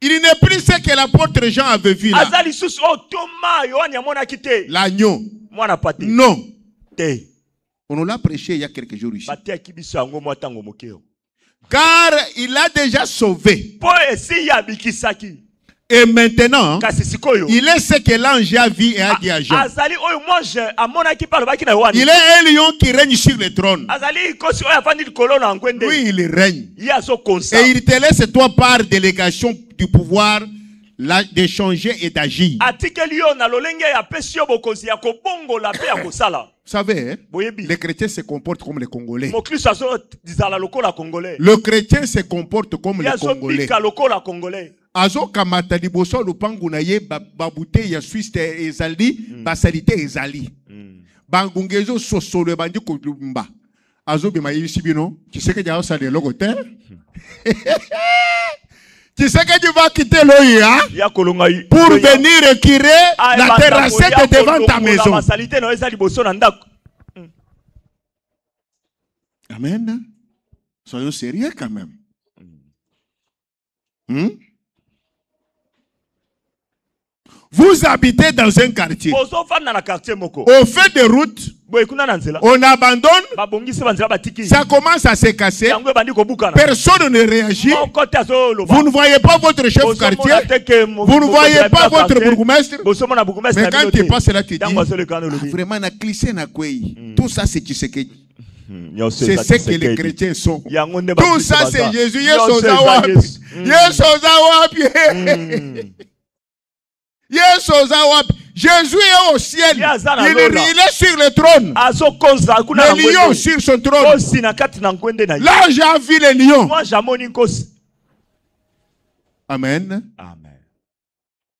Il n'est plus ce que l'apôtre Jean avait vu là. L'agneau. Non. On nous l'a prêché il y a quelques jours ici. Car il a déjà sauvé. Et maintenant, il est ce que l'ange a vu et a dit à Jean. Il est un lion qui règne sur le trône. Lui, il règne. Et il te laisse toi par délégation du pouvoir d'échanger et d'agir. Vous savez, hein, les chrétiens se comportent comme les Congolais. Le chrétien se comporte comme les Congolais. Azo kamata liboso lupangu na ye babute ya Suisse ezali basalite ezali. Bangungezo sosolo bandi ko lumba. Azo bima yisi bino, tu sais que déjà ça de logoter. Tu sais que tu vas quitter l'OIA pour venir récupérer la terrassette devant ta maison. Amen. Soyons sérieux quand même. Vous habitez dans un quartier. Au fait de route, on abandonne. Ça commence à se casser. Personne ne réagit. Vous ne voyez pas votre chef quartier. Vous ne voyez pas votre bourgmestre. Mais quand tu passes là, tu dis vraiment, on a glissé. Tout ça, c'est tu sais que c'est ce que les chrétiens sont. Tout ça, c'est Jésus. Jésus est au ciel. Il est sur le trône. Le lion sur son trône. Là, j'ai vu le lion. Amen.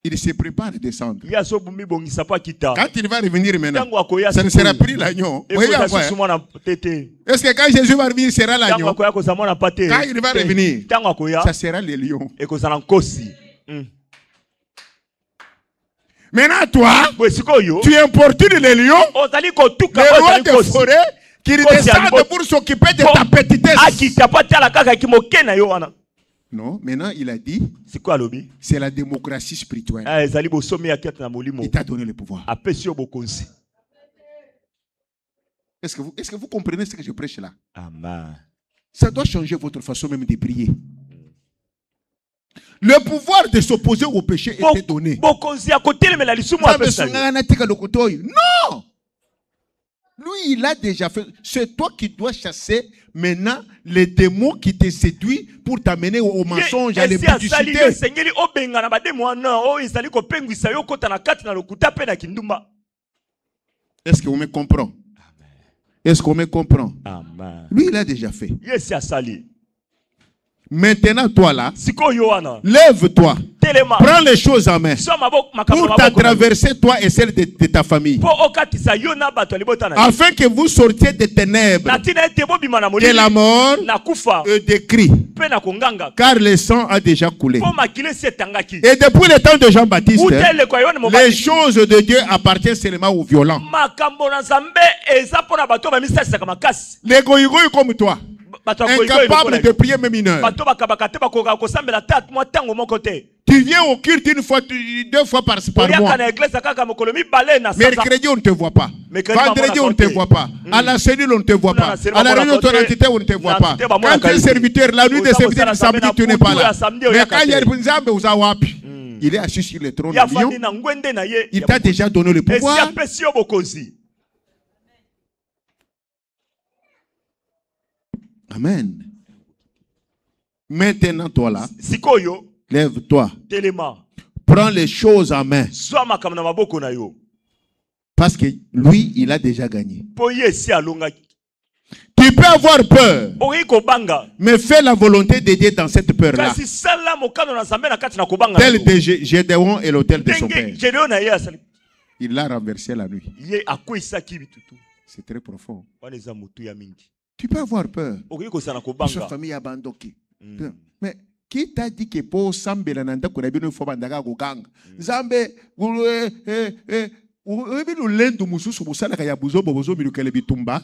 il se prépare à descendre. Quand il va revenir maintenant, ça ne sera plus l'agneau. Est-ce que quand Jésus va revenir, sera l'agneau? Quand il va revenir, ça sera le lion. Maintenant, toi, tu importunes les lions, les rois des forêts, qui descendent pour s'occuper de ta petitesse. Non, maintenant il a dit, c'est la démocratie spirituelle. Il t'a donné le pouvoir. Est-ce que vous comprenez ce que je prêche là? Amen. Ça doit changer votre façon même de prier. Le pouvoir de s'opposer au péché était donné. Non! Lui, il a déjà fait. C'est toi qui dois chasser maintenant les démons qui te séduisent pour t'amener au mensonge, à l'impudicité. Est-ce qu'on me comprend? Est-ce qu'on me comprend? Amen. Lui, il a déjà fait. Maintenant, toi là, lève-toi, prends les choses en main pour traverser toi et celle de ta famille, afin que vous sortiez des ténèbres, de la mort et des cris, car le sang a déjà coulé. Et depuis le temps de Jean-Baptiste, les choses de Dieu appartiennent seulement aux violents. Les goïgoïs comme toi, incapable de prier même une heure. Tu viens au culte une fois, 2 fois par mois. Mercredi on ne te voit pas. Vendredi on ne te voit pas. À la cellule on ne te voit pas. À la réunion de ton entité on ne te voit pas. Quand tu es serviteur, la nuit des serviteurs le samedi tu n'es pas là. Mais quand il y a il est assis sur le trône de lion. Il t'a déjà donné le pouvoir. Amen. Maintenant, toi là, lève-toi. Prends les choses en main. Parce que lui, il a déjà gagné. Tu peux avoir peur, mais fais la volonté de Dieu dans cette peur-là. Tel de Gédéon et l'autel de son père. Il l'a renversé la nuit. C'est très profond. Tu peux avoir peur. Sa famille abandonnée. Mais qui t'a dit que pour Sambe la nanda qu'on a bien une fois bandaga gang? Zambe, nous l'endou mususu musala kaya buzo bozo milukele bitumba.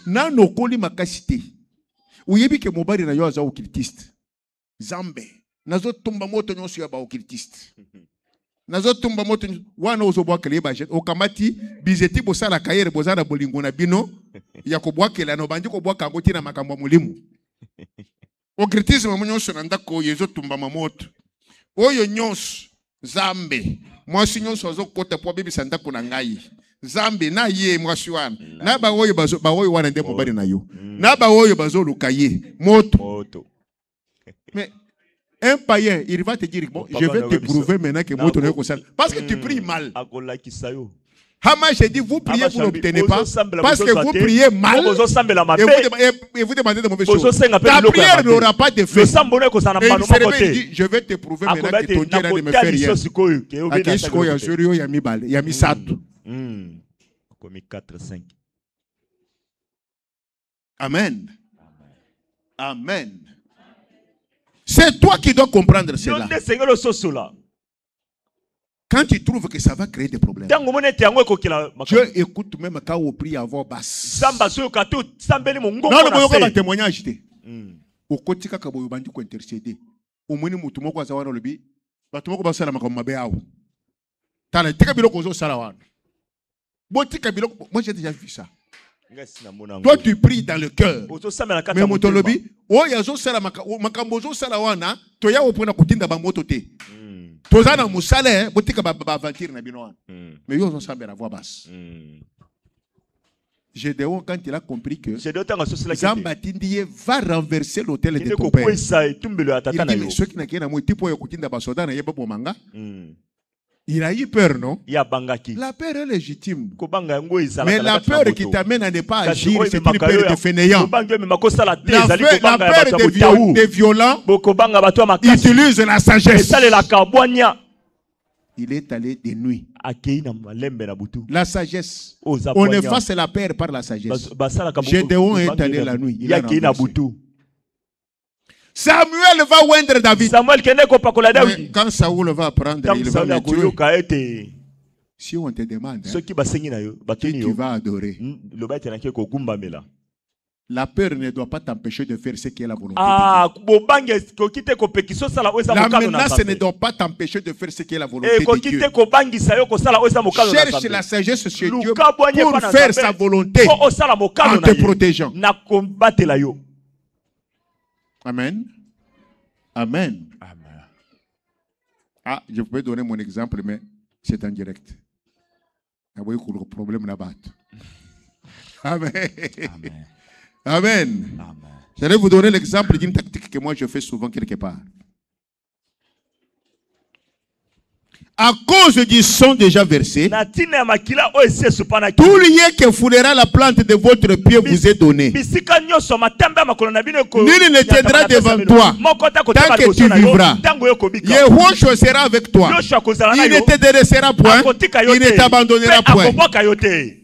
Na no koli makasite. Uyebi ke mobali na yo aza okiltiste. Zambe. Nazo tumba moto nyonso ya ba okiltiste. Nazo tumba moto wana ozobwa kele bajet okamati bizeti bosala kayere bozana bolingo na bino ya kobwakela no bandi kobwaka ngo tina makambo mulimu. Okritisme nyonso na ndako yezo tumba mamoto. Oyo nyonso Zambe. Mwasi nyonso azokota po bibisa ndako na ngai. Zambe na ye mwasi wana. Na ba oyo wana nde mobali na yo. Na ba oyo bazo lukaye moto. Mais un païen, il va te dire, bon, je vais te prouver maintenant que moto n'est pas. Parce que tu pries mal. Hama, j'ai dit, vous priez, vous n'obtenez pas. Parce que vous priez mal. Et vous demandez de mauvaises choses. Ta prière n'aura pas de fait. Et il se dit, je vais te prouver maintenant que ton Dieu a de me faire rien. Akeshko ya Zurio ya Mibale, ya Misato. Amen. Amen. C'est toi qui dois comprendre cela. Quand tu trouves que ça va créer des problèmes, Dieu écoute même quand on prie à voix basse. Non, pas témoignage. Au côté quand on va intercéder, au moins nous tout le monde le bi, tout le monde va faire comme mabéao. T'as le tika biloko zo salawan. Bon tika biloko, moi j'ai déjà vu ça. Toi tu pries dans le cœur. Mais mon tolobi, oh yazo sala makambozo salawana, toya opona kutinda ba moto te. Tozana musale, botika ba aventure na bino. Mais yo zo samba la voix basse. Gédéon quand il a compris que Jean-Baptiste va renverser l'autel de ton père. Il dit mais ceux qui n'a qu'un amour tipo yo kutinda ba soda na yeba bomanga. Il a eu peur, non? La peur est légitime. Mais la peur qui t'amène à ne pas agir, c'est une peur de fainéant. La peur des violents utilise la sagesse. Il est allé de nuit. La sagesse. On efface la peur par la sagesse. Gédéon est allé la nuit. Il a Samuel va oindre David. Quand Saoul va prendre, il va le tuer. Si on te demande, qui tu vas adorer, la peur ne doit pas t'empêcher de faire ce qui est la volonté de Dieu. La menace ne doit pas t'empêcher de faire ce qui est la volonté de Dieu. Cherche la sagesse chez Dieu pour faire sa volonté en te protégeant. Amen. Amen. Ah, je peux donner mon exemple, mais c'est en direct. Il y a un problème là-bas. Amen. Amen. Amen. Amen. J'allais vous donner l'exemple d'une tactique que moi je fais souvent quelque part. À cause du sang déjà versé, tout lieu que foulera la plante de votre pied vous est donné. Nul ne tiendra devant toi tant que tu vivras. Yehosua sera avec toi. Il ne te délaissera point. Il ne t'abandonnera point.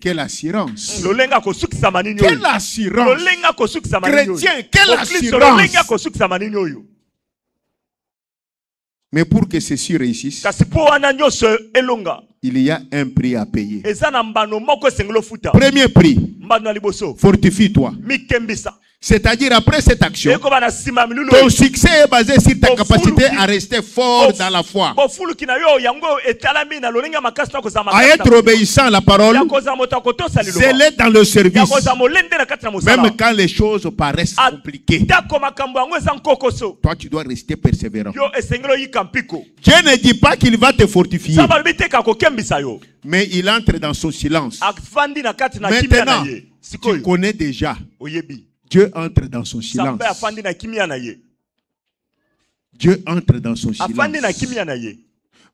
Quelle assurance. Quelle assurance. Chrétien, quelle assurance. Mais pour que ceci réussisse, il y a un prix à payer. Premier prix, fortifie-toi. C'est-à-dire après cette action, ton succès est basé sur ta capacité à rester fort dans la foi, à être obéissant à la parole, zélé dans le service, même quand les choses paraissent compliquées. Toi, tu dois rester persévérant. Dieu ne dit pas qu'il va te fortifier, mais il entre dans son silence. Maintenant, tu connais déjà. Dieu entre dans son silence. Dieu entre dans son silence.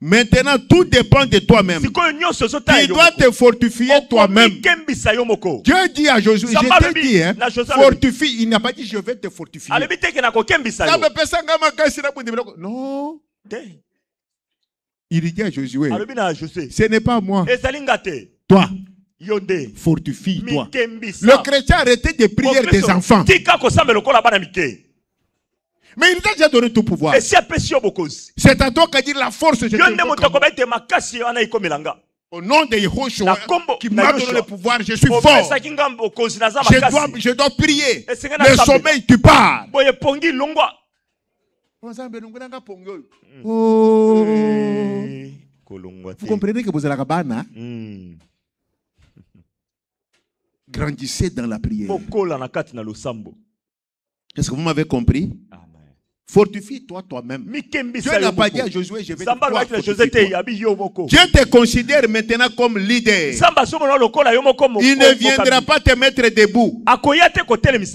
Maintenant, tout dépend de toi-même. Tu dois te fortifier toi-même. Dieu dit à Josué, je t'ai dit, hein, fortifie. Il n'a pas dit je vais te fortifier. Non. Il dit à Josué, ce n'est pas moi. Toi. Fortifie-toi. Le chrétien arrêtait de prier des enfants. Mais il t'a déjà donné tout pouvoir. C'est à toi qu'a dit la force. Au nom de Yehosua qui m'a donné le pouvoir, je suis fort. Je dois prier. Le sommeil, tu pars. Oh. Vous comprenez que vous avez la cabane? Grandissez dans la prière. Est-ce que vous m'avez compris? Fortifie-toi toi-même. Dieu n'a pas dit à Josué, je vais te fortifier. Dieu te considère maintenant comme leader. Il ne viendra pas te mettre debout,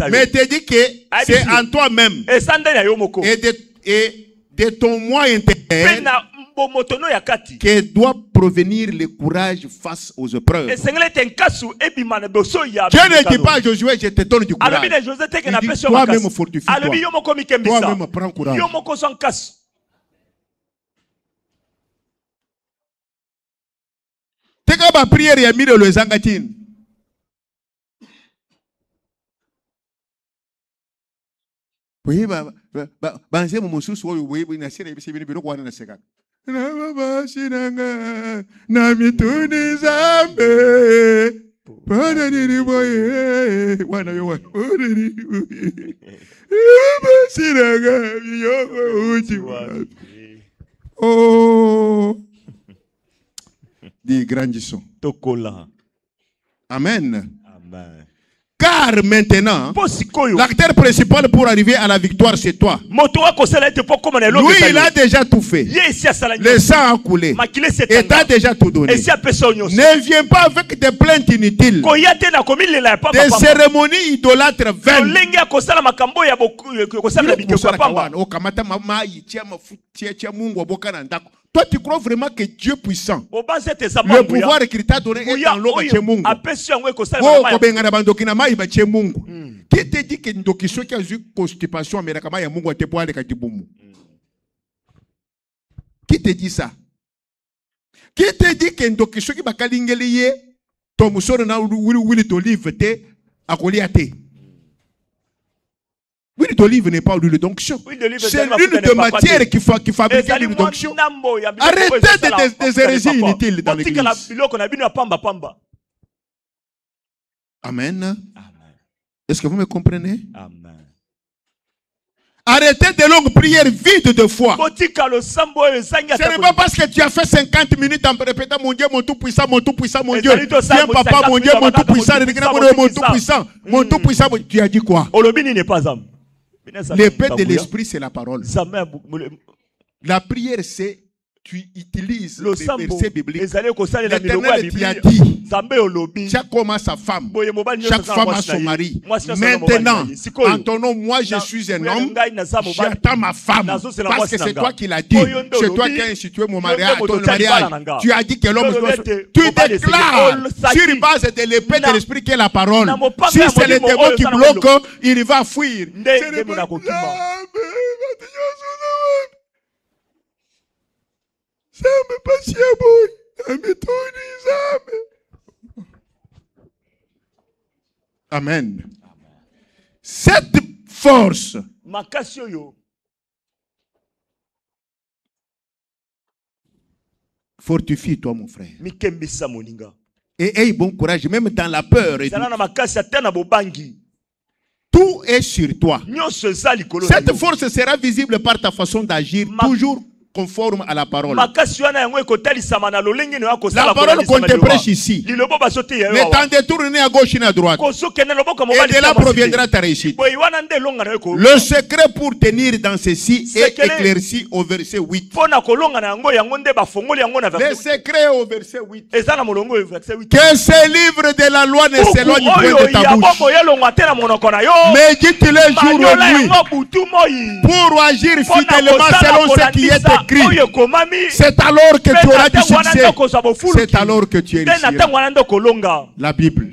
mais te dit que c'est en toi-même et de ton moi intérieur que doit provenir le courage face aux épreuves. Dieu ne dit pas à Josué, je te donne du courage. Il dit, toi-même fortifie-toi. Toi-même prends courage. Teka ba prière ya mire le zangatine. Oui, nze mu mususu oyo bwe nasira ebisebiri biro kwana na sekaka. Na baba sinanga na mituni zambe. Bana niri boye wana yo wana. Baba sinanga yoko uchi. Oh. Des grandissons. Tokola. Amen. Amen. Car maintenant, l'acteur principal pour arriver à la victoire, c'est toi. Lui, il a déjà tout fait. Le sang a coulé. Et t'as déjà tout donné. Ne viens pas avec des plaintes inutiles. Des cérémonies idolâtres vaines. Toi, tu crois vraiment que Dieu puissant, le pouvoir qu'il t'a donné est dans l'eau chez Mungu. Qui te dit que Ndokiso qui a eu constipation, mais la ya Mungu a te poids de Katibumu? Qui te dit ça? Qui te dit que ndokisho ki bakalingeli ye to musoro na wili d'olive te akoliate. L'huile d'olive n'est pas l'huile d'onction. C'est l'huile de matière qui fabrique l'huile d'onction. Arrêtez des hérésies inutiles dans l'église. Amen. Est-ce que vous me comprenez? Amen. Arrêtez de longues prières vides de foi. Ce n'est pas parce que tu as fait 50 minutes en répétant mon Dieu, mon tout-puissant, mon tout-puissant, mon Dieu. Viens papa, mon Dieu, mon tout-puissant, mon tout-puissant, mon tout-puissant. Tu as dit quoi? L'épée de l'esprit, c'est la parole. La prière, c'est tu utilises le verset biblique. L'Éternel t'y a dit chaque homme a sa femme, chaque femme a son mari. Maintenant, en ton nom, moi je suis un homme, j'attends ma femme parce que c'est toi qui l'as dit. C'est toi qui as institué mon mariage, ton mariage. Tu as dit que l'homme doit... Tu déclares sur base de l'épée de l'esprit qui est la parole. Si c'est le démon qui bloque, il va fuir. Amen. Cette force fortifie-toi, mon frère. Et aie bon courage, même dans la peur. Et tout est sur toi. Cette force sera visible par ta façon d'agir, toujours conforme à la parole. La parole qu'on te prêche ici ne t'en détourne à gauche ni à droite. Et de là proviendra ta réussite. Le secret pour tenir dans ceci est éclairci au verset 8. Le secret au verset 8. Que ce livre de la loi ne s'éloigne point de ta bouche. Médite-le jour et nuit pour agir fidèlement selon ce qui est écrit. C'est alors que tu auras du succès. C'est alors que tu réussiras. La Bible.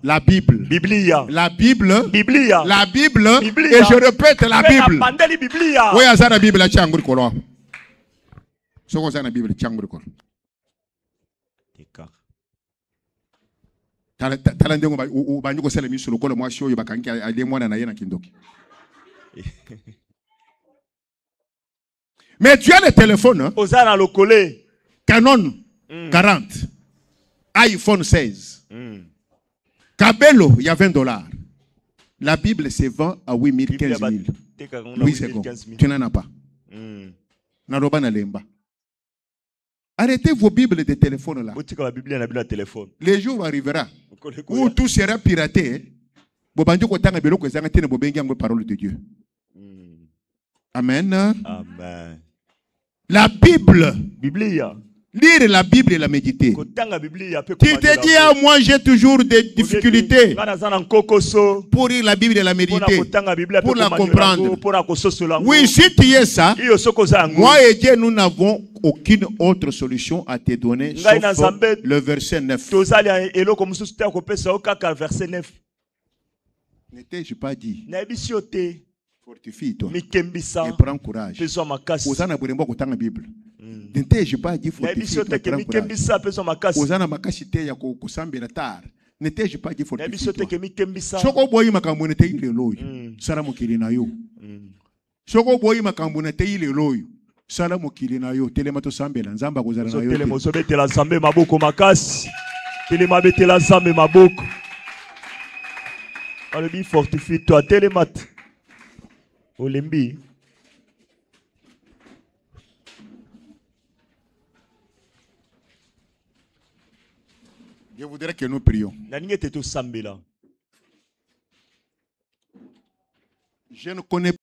La Bible. La Bible. La Bible. Et je répète la Bible. Oui, il y a la Bible. La Bible. Mais tu as le téléphone, hein? Canon 40, iPhone 16, Cabello, il y a $20. La Bible se vend à 8 000, 15 000. Louis II, tu n'en as pas. Arrêtez vos Bibles de téléphone là. Les jours arrivera où tout sera piraté. Parole de Dieu. Amen. Amen. La Bible. Lire la Bible et la méditer. Tu te dis, ah, moi j'ai toujours des difficultés pour lire la Bible et la méditer, pour la comprendre. Oui, si tu es ça, moi et Dieu, nous n'avons aucune autre solution à te donner sauf le verset 9. N'étais-je pas dit? Fortifie-toi et prends courage. Osana Burembo Kotanga Bible. N'étais-je pas dit fortifie-toi et prends courage. Osana Makashite ya kusambira tar. N'étais-je pas dit fortifie-toi. Soko boyi makambo nete ile loyo. Sala mokili na yo. Soko boyi makambo nete ile loyo. Sala mokili na yo. Telema to sambela nzamba kozala na yo. Telema sobetela nzambe maboko makasi. Telema betela nzambe maboko. Alebi fortifie-toi. Telemat. Olembi. Je voudrais que nous prions. Je ne connais pas.